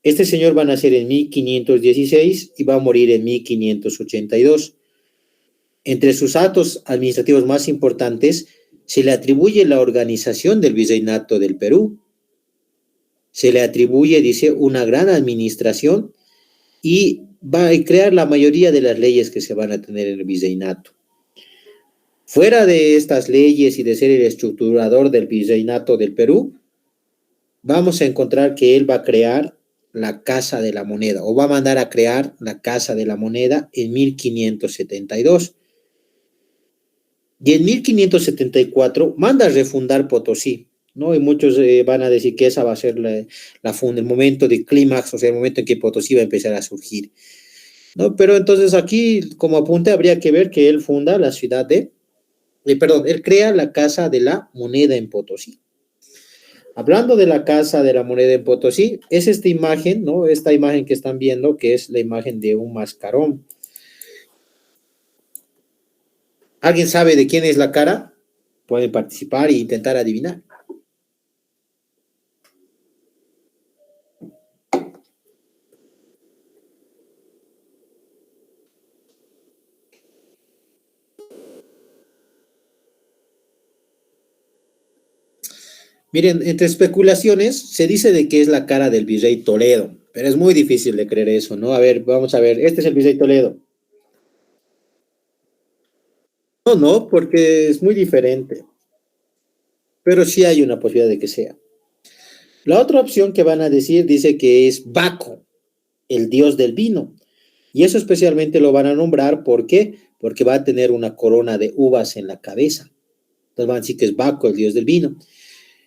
[SPEAKER 1] Este señor va a nacer en 1516 y va a morir en 1582. Entre sus actos administrativos más importantes se le atribuye la organización del Virreinato del Perú. Se le atribuye, dice, una gran administración y va a crear la mayoría de las leyes que se van a tener en el virreinato. Fuera de estas leyes y de ser el estructurador del virreinato del Perú, vamos a encontrar que él va a crear la Casa de la Moneda, o va a mandar a crear la Casa de la Moneda en 1572. Y en 1574 manda a refundar Potosí, ¿no? Y muchos van a decir que esa va a ser el momento de clímax, o sea, el momento en que Potosí va a empezar a surgir, ¿no? Pero entonces aquí, como apunte, habría que ver que él funda la ciudad él crea la Casa de la Moneda en Potosí. Hablando de la Casa de la Moneda en Potosí, es esta imagen, ¿no? Esta imagen que están viendo, que es la imagen de un mascarón. ¿Alguien sabe de quién es la cara? Pueden participar e intentar adivinar. Miren, entre especulaciones se dice de que es la cara del virrey Toledo, pero es muy difícil de creer eso, ¿no? A ver, vamos a ver, este es el virrey Toledo. No, no, porque es muy diferente, pero sí hay una posibilidad de que sea. La otra opción que van a decir dice que es Baco, el dios del vino. Y eso especialmente lo van a nombrar, ¿por qué? Porque va a tener una corona de uvas en la cabeza. Entonces van a decir que es Baco, el dios del vino.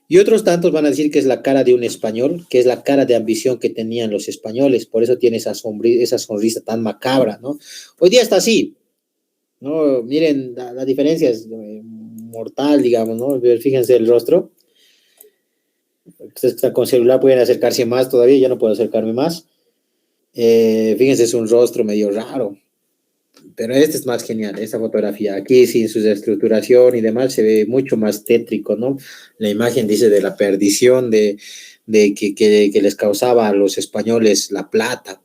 [SPEAKER 1] Y otros tantos van a decir que es la cara de un español, que es la cara de ambición que tenían los españoles, por eso tiene esa sonrisa tan macabra, ¿no? Hoy día está así, ¿no? Miren, la diferencia es mortal, digamos, ¿no? Fíjense el rostro. Ustedes que están con celular pueden acercarse más todavía, yo no puedo acercarme más. Fíjense, es un rostro medio raro, pero este es más genial, esta fotografía. Aquí sin su estructuración y demás se ve mucho más tétrico, ¿no? La imagen dice de la perdición que les causaba a los españoles la plata.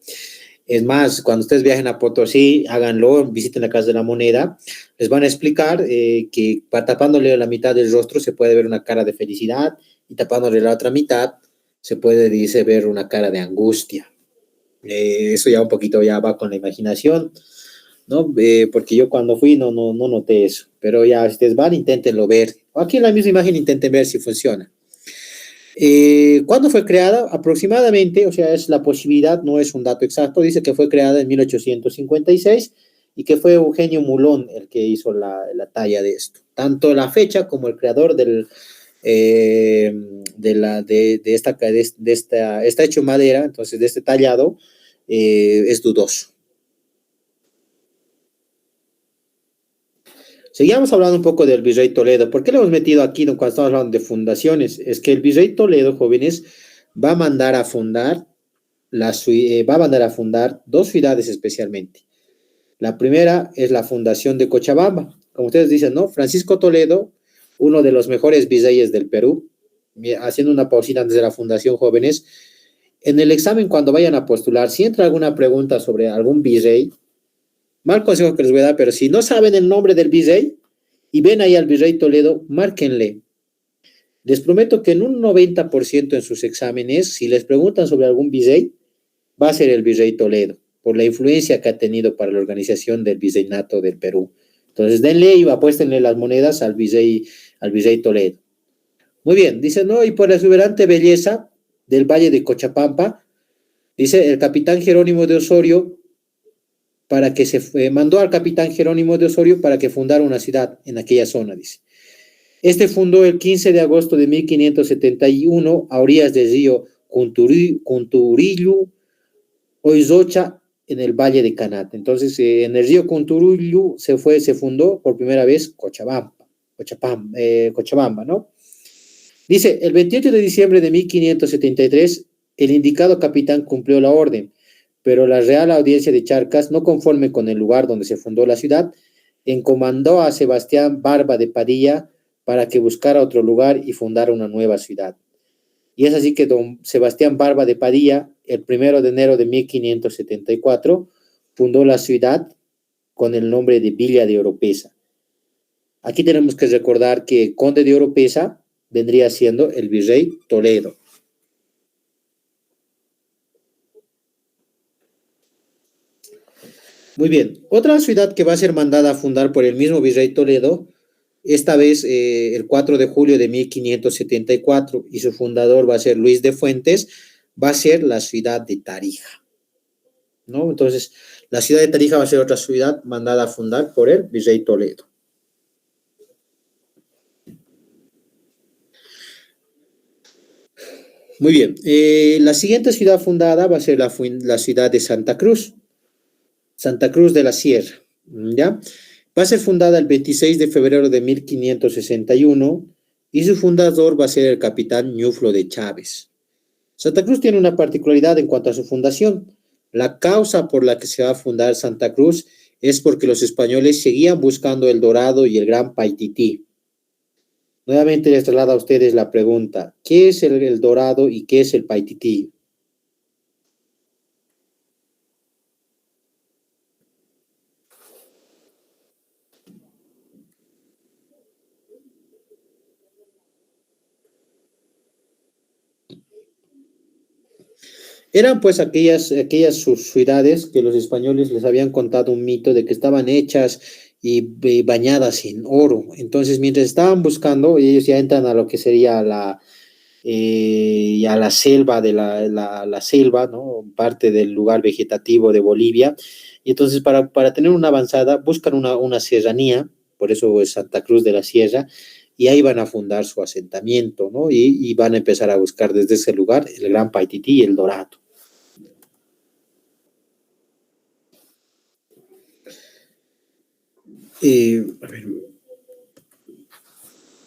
[SPEAKER 1] Es más, cuando ustedes viajen a Potosí, háganlo, visiten la Casa de la Moneda, les van a explicar que tapándole la mitad del rostro se puede ver una cara de felicidad y tapándole la otra mitad se puede, dice, ver una cara de angustia. Eso ya un poquito ya va con la imaginación, ¿no? Porque yo cuando fui no noté eso, pero ya si ustedes van, inténtenlo ver. Aquí en la misma imagen intenten ver si funciona. ¿Cuándo fue creada? Aproximadamente, o sea, es la posibilidad, no es un dato exacto, dice que fue creada en 1856 y que fue Eugenio Mulón el que hizo la talla de esto. Tanto la fecha como el creador eh, está hecho madera, entonces de este tallado, es dudoso. Seguíamos hablando un poco del Virrey Toledo. ¿Por qué lo hemos metido aquí cuando estamos hablando de fundaciones? Es que el Virrey Toledo, jóvenes, va a mandar a fundar va a mandar a fundar dos ciudades especialmente. La primera es la fundación de Cochabamba. Como ustedes dicen, ¿no? Francisco Toledo, uno de los mejores virreyes del Perú, haciendo una pausita antes de la fundación, jóvenes. En el examen, cuando vayan a postular, si entra alguna pregunta sobre algún virrey, mal consejo que les voy a dar, pero si no saben el nombre del virrey y ven ahí al virrey Toledo, márquenle. Les prometo que en un 90% en sus exámenes, si les preguntan sobre algún virrey, va a ser el virrey Toledo, por la influencia que ha tenido para la organización del virreinato del Perú. Entonces, denle y apuéstenle las monedas al virrey Toledo. Muy bien, dice, no, y por la exuberante belleza del valle de Cochapampa, dice el capitán Jerónimo de Osorio, para que mandó al capitán Jerónimo de Osorio para que fundara una ciudad en aquella zona, dice. Este fundó el 15 de agosto de 1571 a orillas del río Cunturillu, Oizocha, en el Valle de Canate. Entonces, en el río Cunturullu se fundó por primera vez Cochabamba, ¿no? Dice, el 28 de diciembre de 1573, el indicado capitán cumplió la orden, pero la Real Audiencia de Charcas, no conforme con el lugar donde se fundó la ciudad, encomendó a Sebastián Barba de Padilla para que buscara otro lugar y fundara una nueva ciudad. Y es así que don Sebastián Barba de Padilla, el 1 de enero de 1574, fundó la ciudad con el nombre de Villa de Oropesa. Aquí tenemos que recordar que el conde de Oropesa vendría siendo el virrey Toledo. Muy bien, otra ciudad que va a ser mandada a fundar por el mismo virrey Toledo, esta vez el 4 de julio de 1574, y su fundador va a ser Luis de Fuentes, va a ser la ciudad de Tarija, ¿no? Entonces, la ciudad de Tarija va a ser otra ciudad mandada a fundar por el virrey Toledo. Muy bien, la siguiente ciudad fundada va a ser la ciudad de Santa Cruz de la Sierra, ¿ya? Va a ser fundada el 26 de febrero de 1561 y su fundador va a ser el capitán Ñuflo de Chávez. Santa Cruz tiene una particularidad en cuanto a su fundación. La causa por la que se va a fundar Santa Cruz es porque los españoles seguían buscando el dorado y el gran Paitití. Nuevamente les traslado a ustedes la pregunta, ¿qué es el dorado y qué es el Paitití? Eran pues aquellas ciudades que los españoles les habían contado un mito de que estaban hechas y bañadas en oro. Entonces, mientras estaban buscando, ellos ya entran a lo que sería ya la selva la selva, ¿no? Parte del lugar vegetativo de Bolivia. Y entonces, para tener una avanzada, buscan una serranía, por eso es Santa Cruz de la Sierra, y ahí van a fundar su asentamiento, ¿no? Y van a empezar a buscar desde ese lugar el Gran Paitití y el Dorado. A ver,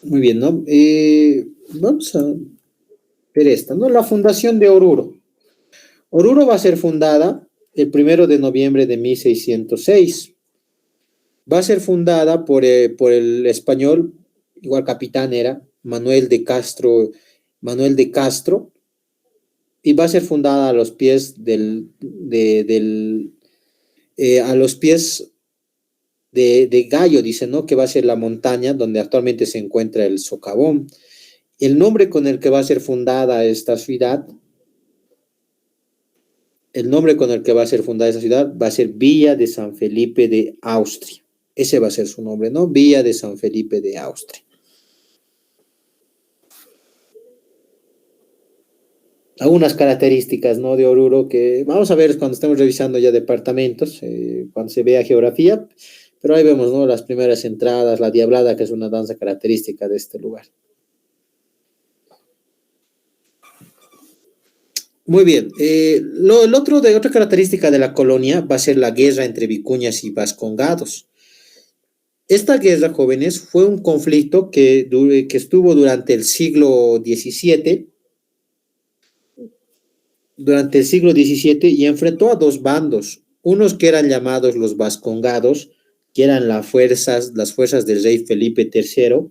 [SPEAKER 1] muy bien, ¿no? Vamos a ver esta, ¿no? La fundación de Oruro. Oruro va a ser fundada el 1 de noviembre de 1606. Va a ser fundada por el español, igual capitán era, Manuel de Castro, y va a ser fundada a los pies a los pies de Gallo, dice, ¿no? Que va a ser la montaña donde actualmente se encuentra el socavón. El nombre con el que va a ser fundada esta ciudad, el nombre con el que va a ser fundada esta ciudad va a ser Villa de San Felipe de Austria. Ese va a ser su nombre, ¿no? Villa de San Felipe de Austria. Algunas características, ¿no? De Oruro que vamos a ver cuando estemos revisando ya departamentos, cuando se vea geografía, pero ahí vemos, ¿no? Las primeras entradas, la diablada, que es una danza característica de este lugar. Muy bien. Otra característica de la colonia va a ser la guerra entre vicuñas y vascongados. Esta guerra, jóvenes, fue un conflicto que estuvo durante el siglo XVII y enfrentó a dos bandos, unos que eran llamados los vascongados, que eran las fuerzas del rey Felipe III,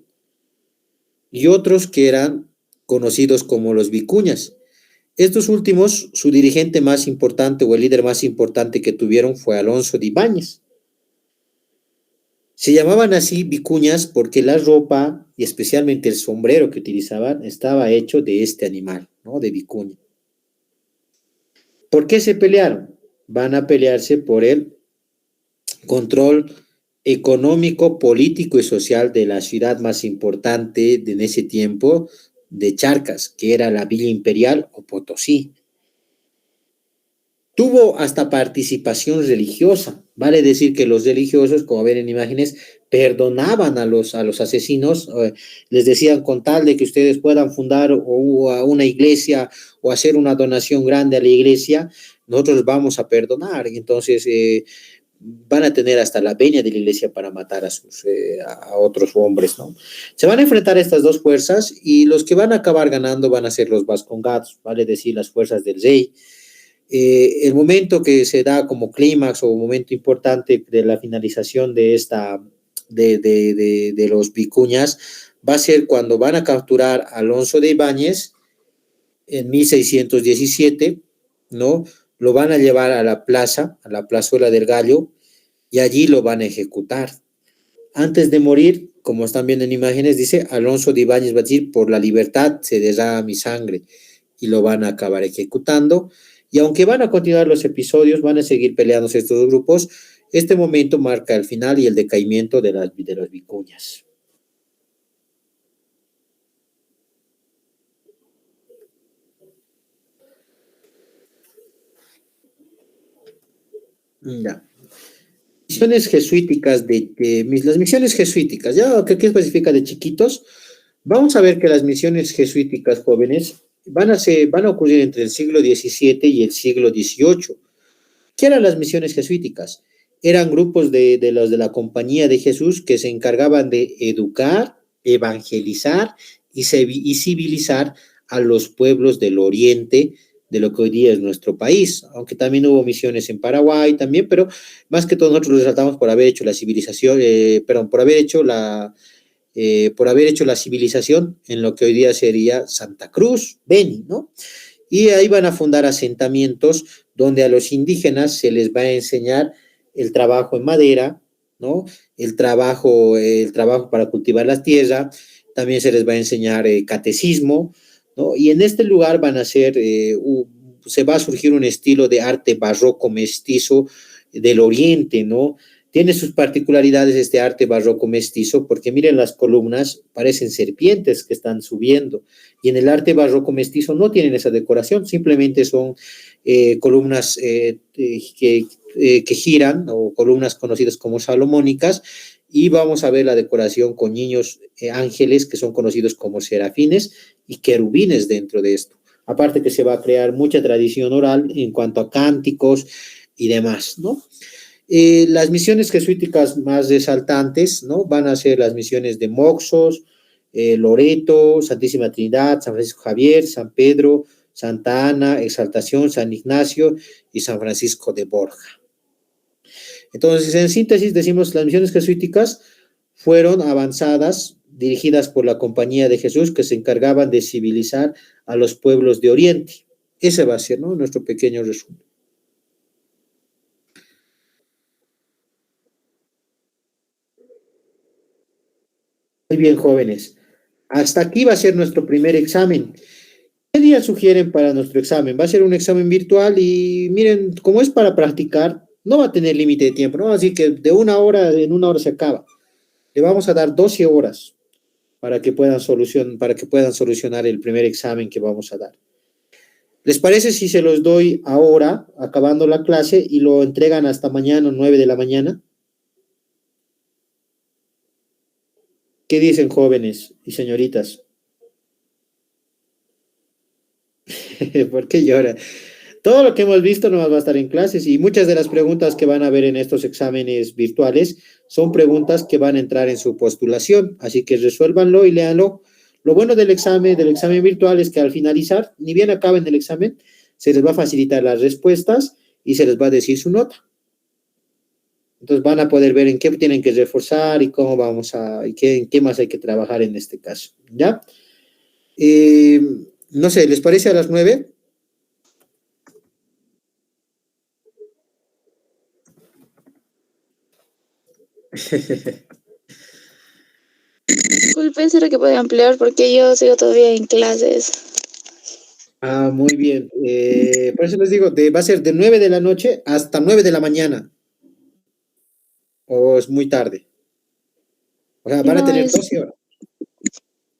[SPEAKER 1] y otros que eran conocidos como los vicuñas. Estos últimos, su dirigente más importante o el líder más importante que tuvieron fue Alonso de Ibáñez. Se llamaban así vicuñas porque la ropa y especialmente el sombrero que utilizaban estaba hecho de este animal, ¿no? De vicuña. ¿Por qué se pelearon? Van a pelearse por el control económico, político y social de la ciudad más importante en ese tiempo, de Charcas, que era la Villa Imperial o Potosí. Tuvo hasta participación religiosa, vale decir que los religiosos, como ven en imágenes, perdonaban a los asesinos, les decían con tal de que ustedes puedan fundar una iglesia o hacer una donación grande a la iglesia, nosotros vamos a perdonar. Entonces, van a tener hasta la venia de la iglesia para matar a otros hombres, ¿no? Se van a enfrentar estas dos fuerzas y los que van a acabar ganando van a ser los vascongados, vale decir, las fuerzas del rey. El momento que se da como clímax o momento importante de la finalización de los vicuñas va a ser cuando van a capturar a Alonso de Ibáñez en 1617, ¿no? Lo van a llevar a la plazuela del Gallo, y allí lo van a ejecutar. Antes de morir, como están viendo en imágenes, dice Alonso de Ibáñez va a decir, por la libertad se derrama mi sangre, y lo van a acabar ejecutando. Y aunque van a continuar los episodios, van a seguir peleándose estos dos grupos, este momento marca el final y el decaimiento de las vicuñas. Ya. Misiones jesuíticas las misiones jesuíticas, ya que aquí especifica de chiquitos, vamos a ver que las misiones jesuíticas jóvenes van a ocurrir entre el siglo XVII y el siglo XVIII. ¿Qué eran las misiones jesuíticas? Eran grupos de los de la Compañía de Jesús que se encargaban de educar, evangelizar y civilizar a los pueblos del oriente de lo que hoy día es nuestro país, aunque también hubo misiones en Paraguay también, pero más que todo nosotros resaltamos por haber hecho la civilización, por haber hecho la civilización en lo que hoy día sería Santa Cruz, Beni, ¿no? Y ahí van a fundar asentamientos donde a los indígenas se les va a enseñar el trabajo en madera, ¿no? El trabajo para cultivar la tierra, también se les va a enseñar catecismo, ¿no? Y en este lugar van a ser se va a surgir un estilo de arte barroco mestizo del Oriente, ¿no? Tiene sus particularidades este arte barroco mestizo, porque miren las columnas, parecen serpientes que están subiendo, y en el arte barroco mestizo no tienen esa decoración, simplemente son columnas que giran, o columnas conocidas como salomónicas, y vamos a ver la decoración con niños ángeles que son conocidos como serafines y querubines dentro de esto. Aparte que se va a crear mucha tradición oral en cuanto a cánticos y demás, ¿no? Las misiones jesuíticas más resaltantes, ¿no? Van a ser las misiones de Moxos, Loreto, Santísima Trinidad, San Francisco Javier, San Pedro, Santa Ana, Exaltación, San Ignacio y San Francisco de Borja. Entonces, en síntesis, decimos las misiones jesuíticas fueron avanzadas, dirigidas por la Compañía de Jesús, que se encargaban de civilizar a los pueblos de Oriente. Ese va a ser, ¿no?, nuestro pequeño resumen. Muy bien, jóvenes. Hasta aquí va a ser nuestro primer examen. ¿Qué día sugieren para nuestro examen? Va a ser un examen virtual y miren, como es para practicar, no va a tener límite de tiempo, ¿no? Así que de una hora, en una hora se acaba. Le vamos a dar 12 horas para que puedan solucionar el primer examen que vamos a dar. ¿Les parece si se los doy ahora, acabando la clase, y lo entregan hasta mañana, 9 de la mañana? ¿Qué dicen, jóvenes y señoritas? ¿Por qué llora? Todo lo que hemos visto no va a estar en clases, y muchas de las preguntas que van a ver en estos exámenes virtuales son preguntas que van a entrar en su postulación, así que resuélvanlo y léanlo. Lo bueno del examen virtual es que al finalizar, ni bien acaben el examen, se les va a facilitar las respuestas y se les va a decir su nota. Entonces van a poder ver en qué tienen que reforzar y cómo en qué más hay que trabajar en este caso, ¿ya? No sé, ¿les parece a las 9?
[SPEAKER 2] Disculpe, ¿será que puede ampliar? Porque yo sigo todavía en clases.
[SPEAKER 1] Ah, muy bien. Por eso les digo, va a ser de 9 de la noche hasta 9 de la mañana, o es muy tarde. O sea, van a
[SPEAKER 2] No,
[SPEAKER 1] tener 12 horas.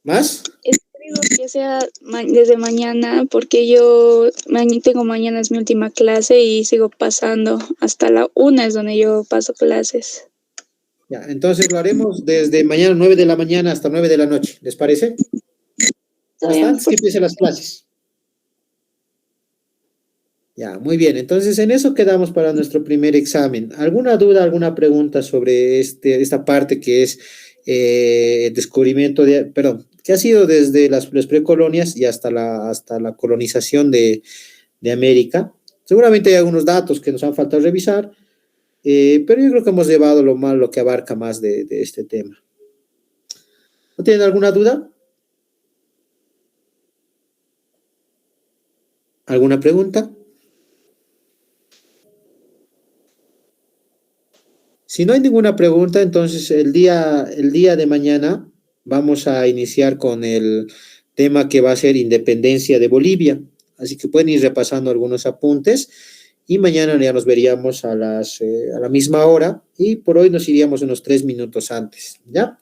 [SPEAKER 1] ¿Más?
[SPEAKER 2] digo que sea desde mañana, porque yo tengo mañana es mi última clase y sigo pasando hasta la 1 es donde yo paso clases.
[SPEAKER 1] Ya, entonces lo haremos desde mañana 9 de la mañana hasta 9 de la noche. ¿Les parece? Hasta antes que empiecen las clases. Ya, muy bien. Entonces, en eso quedamos para nuestro primer examen. ¿Alguna duda, alguna pregunta sobre esta parte que es el descubrimiento que ha sido desde las precolonias y hasta la colonización de América? Seguramente hay algunos datos que nos han faltado revisar, pero yo creo que hemos llevado lo que abarca más de este tema. ¿No tienen alguna duda? ¿Alguna pregunta? Si no hay ninguna pregunta, entonces el día de mañana vamos a iniciar con el tema que va a ser independencia de Bolivia. Así que pueden ir repasando algunos apuntes y mañana ya nos veríamos a la misma hora, y por hoy nos iríamos unos 3 minutos antes, ¿ya?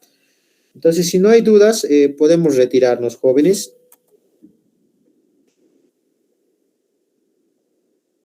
[SPEAKER 1] Entonces, si no hay dudas, podemos retirarnos, jóvenes.